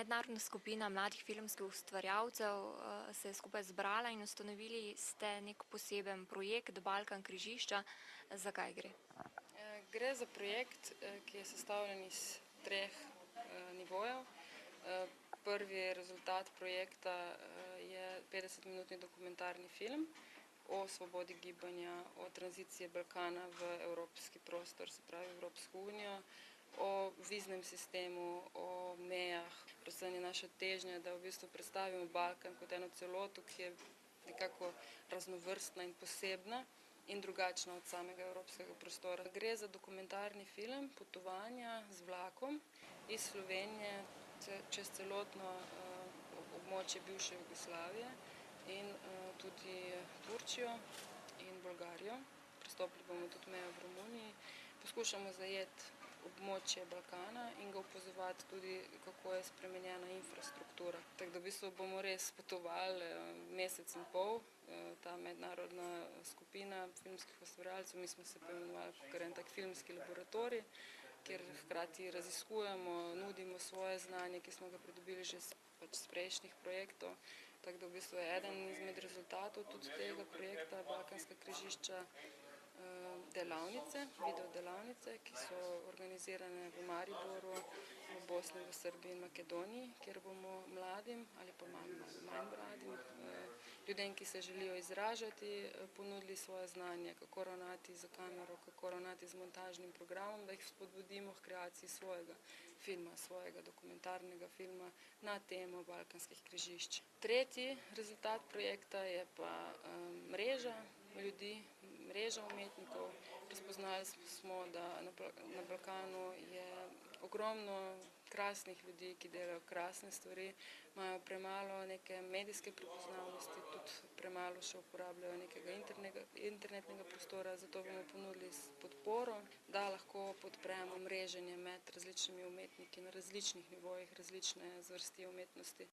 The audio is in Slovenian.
Mednarodna skupina mladih filmskih ustvarjalcev se je skupaj zbrala in ustanovili ste nek poseben projekt Balkan križišča. Zakaj gre? Gre za projekt, ki je sestavljen iz 3 nivojev. Prvi rezultat projekta je 50-minutni dokumentarni film o svobodi gibanja, o tranziciji Balkana v evropski prostor, se pravi Evropsko unijo, o viznem sistemu, o mejah. Predvsem je naša težnja, da v bistvu predstavimo Balkan kot eno celoto, ki je nekako raznovrstna in posebna in drugačna od samega evropskega prostora. Gre za dokumentarni film potovanja z vlakom iz Slovenije čez celotno območje bivše Jugoslavije in tudi Turčijo in Bolgarijo. Prestopili bomo tudi mejo v Romuniji. Poskušamo zajeti območje Balkana in ga opazovati tudi, kako je spremenjena infrastruktura. Tako da v bistvu bomo res potovali mesec in pol, ta mednarodna skupina filmskih ustvarjalcev, mi smo se poimenovali kot en tak filmski laboratorij, kjer hkrati raziskujemo, nudimo svoje znanje, ki smo ga pridobili že s prejšnjih projektov. Tako da v bistvu je eden izmed rezultatov tudi tega projekta Balkanska križišča delavnice, video delavnice, ki so organizirane v Mariboru, v Bosni, v Srbiji in Makedoniji, kjer bomo mladim ali pa manj mladim ljudem, ki se želijo izražati, ponudili svoje znanje, kako ravnati za kamero, kako ravnati z montažnim programom, da jih spodbudimo h kreaciji svojega filma, svojega dokumentarnega filma na temo balkanskih križišč. Tretji rezultat projekta je pa mreža ljudi, mreža umetnikov. Razpoznali smo, da na Balkanu je ogromno krasnih ljudi, ki delajo krasne stvari, imajo premalo neke medijske prepoznavnosti, tudi premalo še uporabljajo nekega internetnega prostora, zato bomo ponudili podporo, da lahko podpremo mreženje med različnimi umetniki na različnih nivojih, različne zvrsti umetnosti.